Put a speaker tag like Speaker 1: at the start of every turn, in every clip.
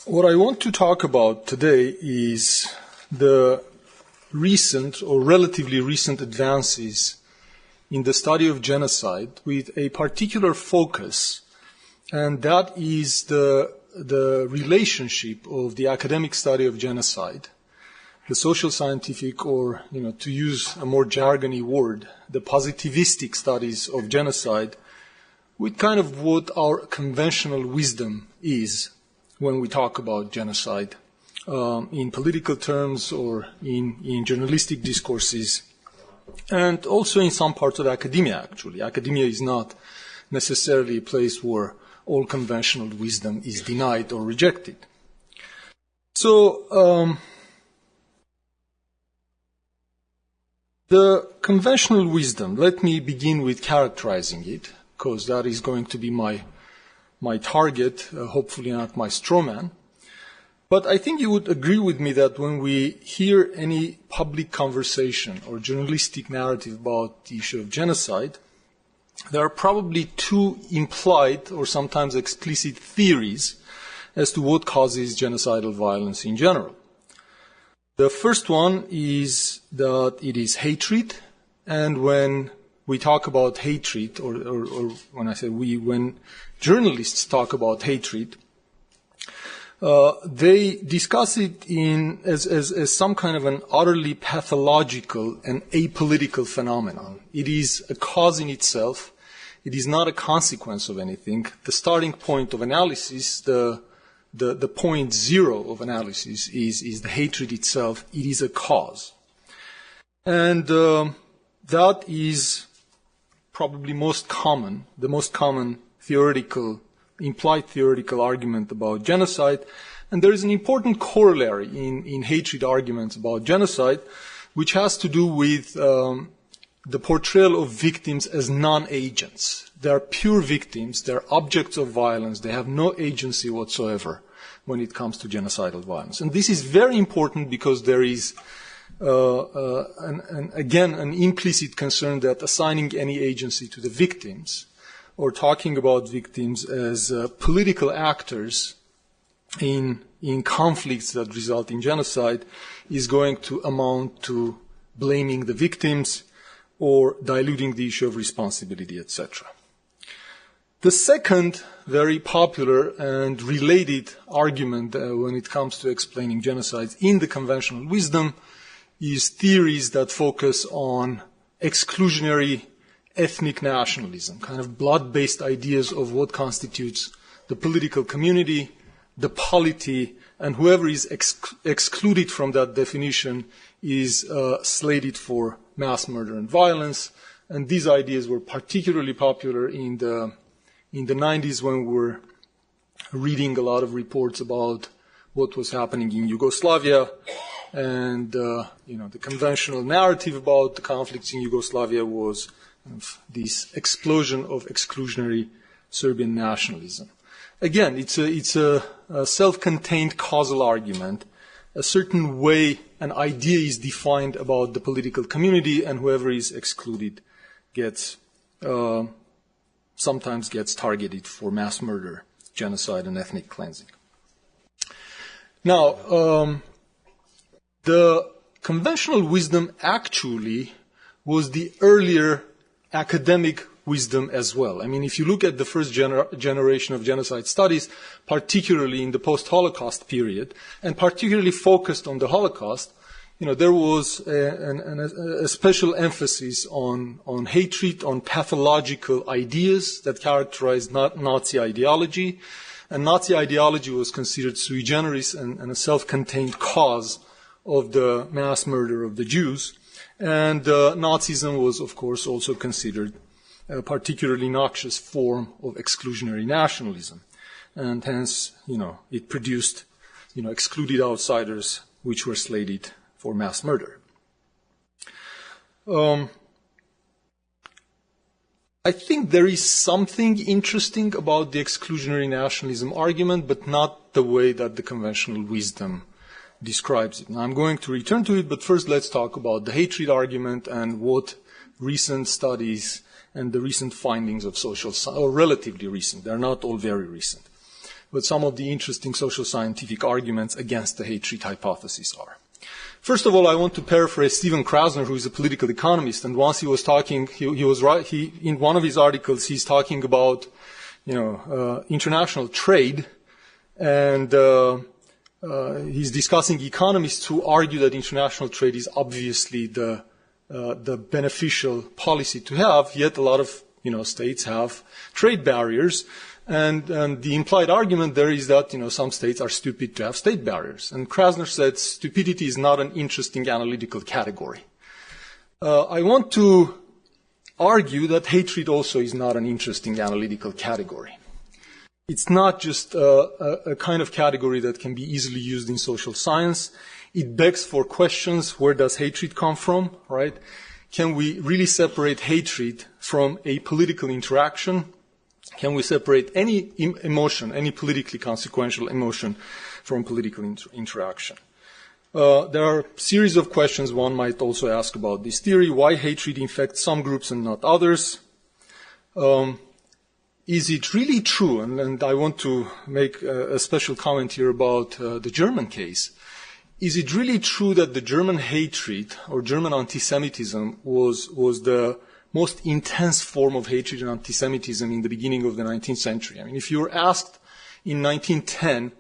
Speaker 1: What I want to talk about today is the recent or relatively recent advances in the study of genocide with a particular focus, and that is the relationship of the academic study of genocide, the social scientific, or, to use a more jargony word, the positivistic studies of genocide, with kind of what our conventional wisdom is when we talk about genocide, in political terms or in journalistic discourses, and also in some parts of academia, actually. Academia is not necessarily a place where all conventional wisdom is denied or rejected. So, the conventional wisdom, let me begin with characterizing it, because that is going to be my target, hopefully not my straw man. But I think you would agree with me that when we hear any public conversation or journalistic narrative about the issue of genocide, there are probably two implied or sometimes explicit theories as to what causes genocidal violence in general. The first one is that it is hatred, and when we talk about hatred, or when I say we, when journalists talk about hatred, they discuss it as some kind of an utterly pathological and apolitical phenomenon. It is a cause in itself. It is not a consequence of anything. The starting point of analysis, the point zero of analysis is the hatred itself. It is a cause. And that is probably the most common implied theoretical argument about genocide. And there is an important corollary in hatred arguments about genocide, which has to do with the portrayal of victims as non-agents. They are pure victims. They are objects of violence. They have no agency whatsoever when it comes to genocidal violence. And this is very important because there is, again, an implicit concern that assigning any agency to the victims or talking about victims as political actors in conflicts that result in genocide is going to amount to blaming the victims or diluting the issue of responsibility, etc. The second very popular and related argument when it comes to explaining genocides in the conventional wisdom is theories that focus on exclusionary ethnic nationalism, kind of blood-based ideas of what constitutes the political community, the polity, and whoever is excluded from that definition is slated for mass murder and violence. And these ideas were particularly popular in the 90s when we were reading a lot of reports about what was happening in Yugoslavia, and the conventional narrative about the conflicts in Yugoslavia was this explosion of exclusionary Serbian nationalism. Again, it's a self-contained causal argument. A certain way an idea is defined about the political community, and whoever is excluded sometimes gets targeted for mass murder, genocide, and ethnic cleansing. Now, the conventional wisdom actually was the earlier academic wisdom as well. I mean, if you look at the first generation of genocide studies, particularly in the post-Holocaust period, and particularly focused on the Holocaust, there was a special emphasis on hatred, on pathological ideas that characterized Nazi ideology. And Nazi ideology was considered sui generis and a self-contained cause of the mass murder of the Jews. And Nazism was, of course, also considered a particularly noxious form of exclusionary nationalism. And hence, it produced, excluded outsiders which were slated for mass murder. I think there is something interesting about the exclusionary nationalism argument, but not the way that the conventional wisdom describes it. Now, I'm going to return to it, but first let's talk about the hatred argument and what recent studies and the recent findings of social science, or relatively recent, they're not all very recent, what some of the interesting social scientific arguments against the hate-treat hypothesis are. First of all, I want to paraphrase Stephen Krasner, who is a political economist, and once he was talking, in one of his articles, he's talking about, international trade, and he's discussing economists who argue that international trade is obviously the beneficial policy to have, yet a lot of states have trade barriers, and the implied argument there is that some states are stupid to have state barriers. And Krasner said stupidity is not an interesting analytical category. I want to argue that hatred also is not an interesting analytical category. It's not just a kind of category that can be easily used in social science. It begs for questions: where does hatred come from, right? Can we really separate hatred from a political interaction? Can we separate any emotion, any politically consequential emotion, from political interaction? There are a series of questions one might also ask about this theory. Why hatred infects some groups and not others? Is it really true, and I want to make a special comment here about the German case, is it really true that the German hatred or German anti-Semitism was the most intense form of hatred and anti-Semitism in the beginning of the 19th century? I mean, if you were asked in 1910,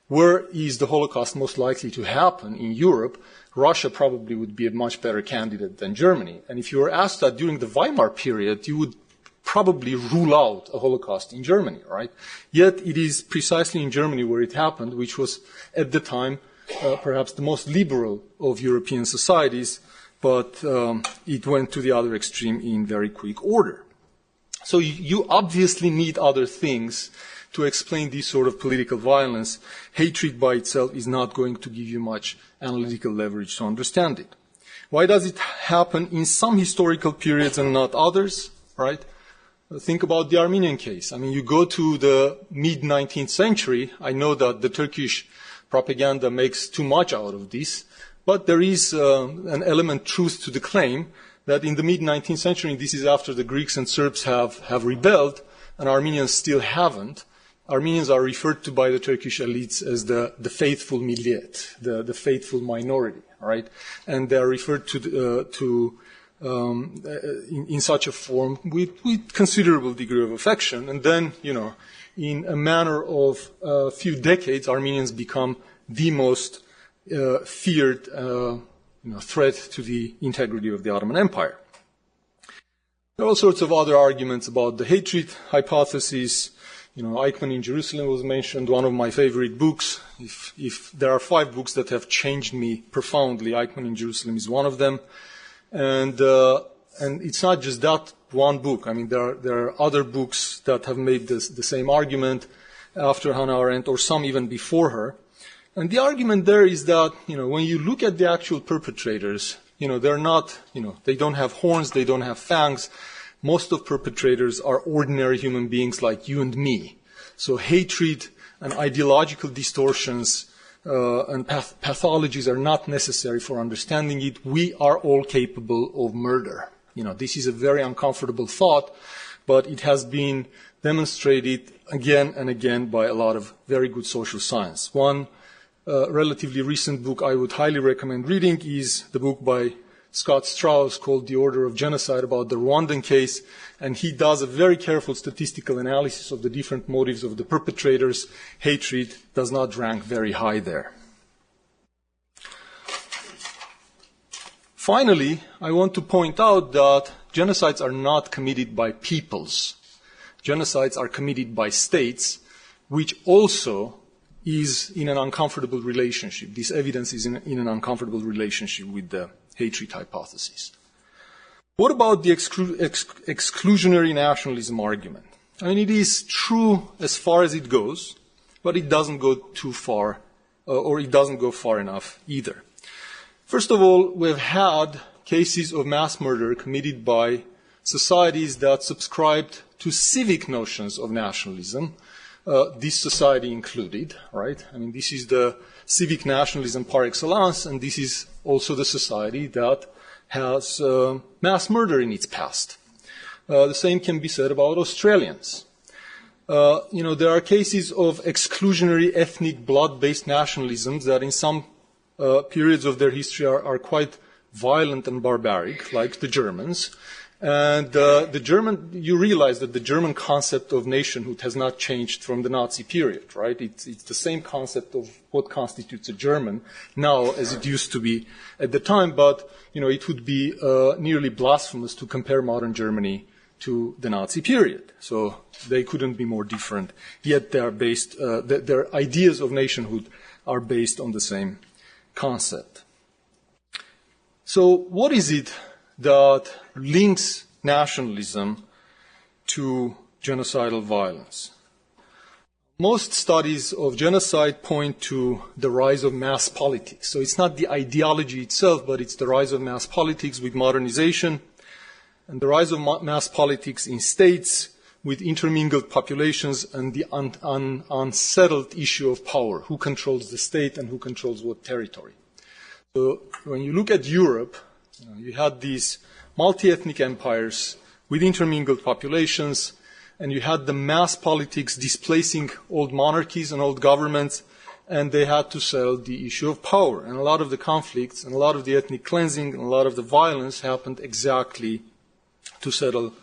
Speaker 1: where is the Holocaust most likely to happen in Europe, Russia probably would be a much better candidate than Germany. And if you were asked that during the Weimar period, you would probably rule out a Holocaust in Germany, right? Yet it is precisely in Germany where it happened, which was at the time perhaps the most liberal of European societies, but it went to the other extreme in very quick order. So you obviously need other things to explain this sort of political violence. Hatred by itself is not going to give you much analytical leverage to understand it. Why does it happen in some historical periods and not others, right? Think about the Armenian case. I mean, you go to the mid-19th century. I know that the Turkish propaganda makes too much out of this, but there is an element truth to the claim that in the mid-19th century, this is after the Greeks and Serbs have rebelled, and Armenians still haven't. Armenians are referred to by the Turkish elites as the faithful millet, the faithful minority, right? And they are referred to in such a form with considerable degree of affection. And then, in a matter of a few decades, Armenians become the most feared threat to the integrity of the Ottoman Empire. There are all sorts of other arguments about the hatred hypothesis. Eichmann in Jerusalem was mentioned, one of my favorite books. If there are 5 books that have changed me profoundly, Eichmann in Jerusalem is one of them. And it's not just that one book. I mean, there are other books that have made the same argument after Hannah Arendt, or some even before her. And the argument there is that, when you look at the actual perpetrators, they're not, they don't have horns, they don't have fangs. Most of perpetrators are ordinary human beings like you and me. So hatred and ideological distortions and pathologies are not necessary for understanding it. We are all capable of murder. This is a very uncomfortable thought, but it has been demonstrated again and again by a lot of very good social science. One relatively recent book I would highly recommend reading is the book by Scott Strauss called The Order of Genocide, about the Rwandan case, and he does a very careful statistical analysis of the different motives of the perpetrators. Hatred does not rank very high there. Finally, I want to point out that genocides are not committed by peoples. Genocides are committed by states, which also is in an uncomfortable relationship. This evidence is in an uncomfortable relationship with the hatred hypothesis. What about the exclusionary nationalism argument? I mean, it is true as far as it goes, but it doesn't go too far, or it doesn't go far enough either. First of all, we've had cases of mass murder committed by societies that subscribed to civic notions of nationalism, this society included, right? I mean, this is the civic nationalism par excellence, and this is also the society that has mass murder in its past. The same can be said about Australians. there are cases of exclusionary ethnic blood-based nationalisms that in some periods of their history are quite violent and barbaric, like the Germans. And you realize that the German concept of nationhood has not changed from the Nazi period, right? It's the same concept of what constitutes a German now as it used to be at the time, but, it would be nearly blasphemous to compare modern Germany to the Nazi period. So they couldn't be more different. Yet they are based, their ideas of nationhood are based on the same concept. So what is it that links nationalism to genocidal violence? Most studies of genocide point to the rise of mass politics. So it's not the ideology itself, but it's the rise of mass politics with modernization and the rise of mass politics in states with intermingled populations and the unsettled issue of power. Who controls the state and who controls what territory? So when you look at Europe, you had these multi-ethnic empires with intermingled populations, and you had the mass politics displacing old monarchies and old governments, and they had to settle the issue of power. And a lot of the conflicts and a lot of the ethnic cleansing and a lot of the violence happened exactly to settle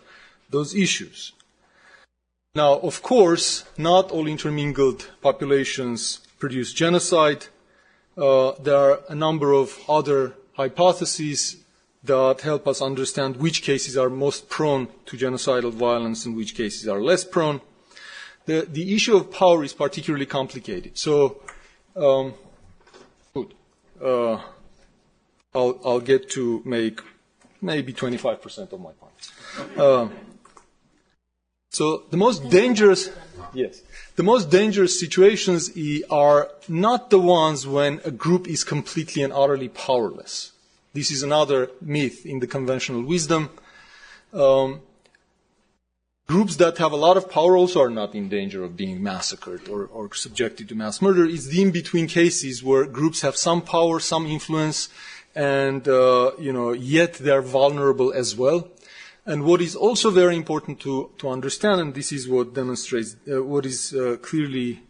Speaker 1: those issues. Now, of course, not all intermingled populations produce genocide. There are a number of other hypotheses that help us understand which cases are most prone to genocidal violence and which cases are less prone. The issue of power is particularly complicated. So, I'll get to make maybe 25% of my points. So the most dangerous situations are not the ones when a group is completely and utterly powerless. This is another myth in the conventional wisdom. Groups that have a lot of power also are not in danger of being massacred or subjected to mass murder. It's the in-between cases where groups have some power, some influence, and yet they're vulnerable as well. And what is also very important to understand, and this is what demonstrates what is clearly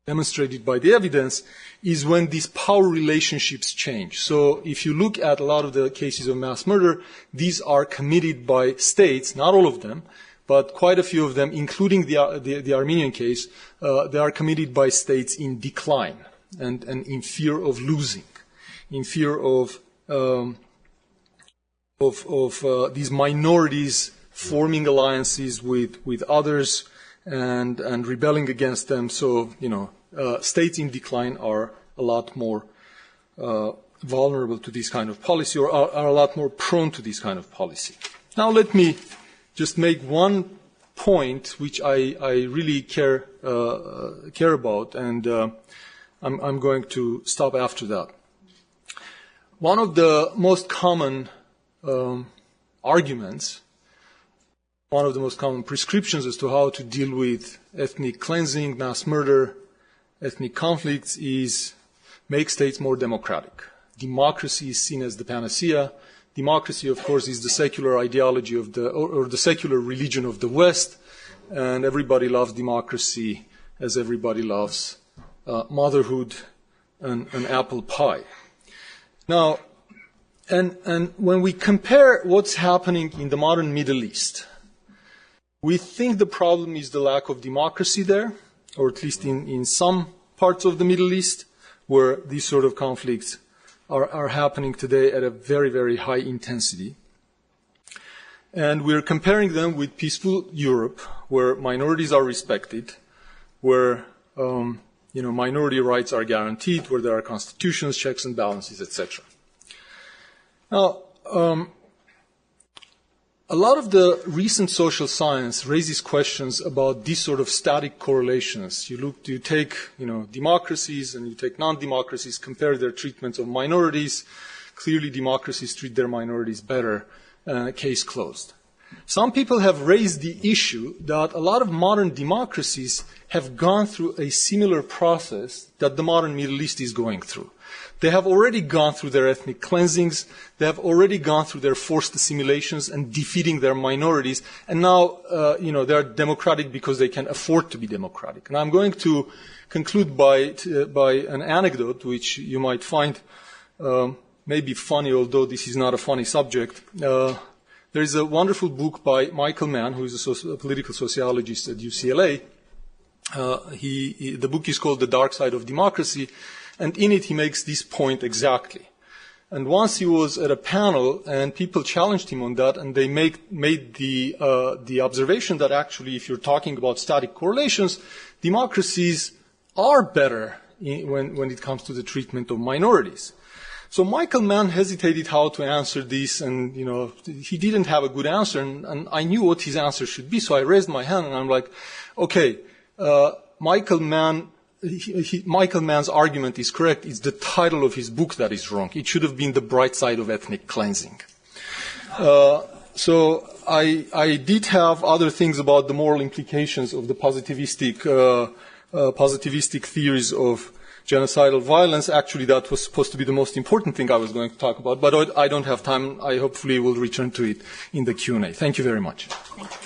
Speaker 1: demonstrated by the evidence, is when these power relationships change. So if you look at a lot of the cases of mass murder, these are committed by states, not all of them, but quite a few of them, including the Armenian case, they are committed by states in decline and in fear of losing, in fear of these minorities forming alliances with others and rebelling against them. So, states in decline are a lot more vulnerable to this kind of policy, or are a lot more prone to this kind of policy. Now let me just make one point which I really care about, and I'm going to stop after that. One of the most common arguments, one of the most common prescriptions as to how to deal with ethnic cleansing, mass murder, ethnic conflicts is make states more democratic. Democracy is seen as the panacea. Democracy, of course, is the secular ideology of or the secular religion of the West, and everybody loves democracy as everybody loves motherhood and apple pie. Now, and when we compare what's happening in the modern Middle East, we think the problem is the lack of democracy there, or at least in some parts of the Middle East, where these sort of conflicts are happening today at a very, very high intensity. And we're comparing them with peaceful Europe, where minorities are respected, where minority rights are guaranteed, where there are constitutions, checks and balances, etc. Now, a lot of the recent social science raises questions about these sort of static correlations. You take, democracies and you take non-democracies, compare their treatments of minorities. Clearly, democracies treat their minorities better. Case closed. some people have raised the issue that a lot of modern democracies have gone through a similar process that the modern Middle East is going through. They have already gone through their ethnic cleansings, they have already gone through their forced assimilations and defeating their minorities, and now, they are democratic because they can afford to be democratic. And I'm going to conclude by an anecdote which you might find maybe funny, although this is not a funny subject. There is a wonderful book by Michael Mann, who is a political sociologist at UCLA. The book is called The Dark Side of Democracy, and in it he makes this point exactly. And once he was at a panel, and people challenged him on that, and they made the observation that actually, if you're talking about static correlations, democracies are better when it comes to the treatment of minorities. So Michael Mann hesitated how to answer this, and he didn't have a good answer, and I knew what his answer should be, so I raised my hand and I'm like, okay, Michael Mann's argument is correct. It's the title of his book that is wrong. It should have been The Bright Side of Ethnic Cleansing. So I did have other things about the moral implications of the positivistic theories of genocidal violence. Actually, that was supposed to be the most important thing I was going to talk about, but I don't have time. I hopefully will return to it in the Q&A. Thank you very much. Thank you.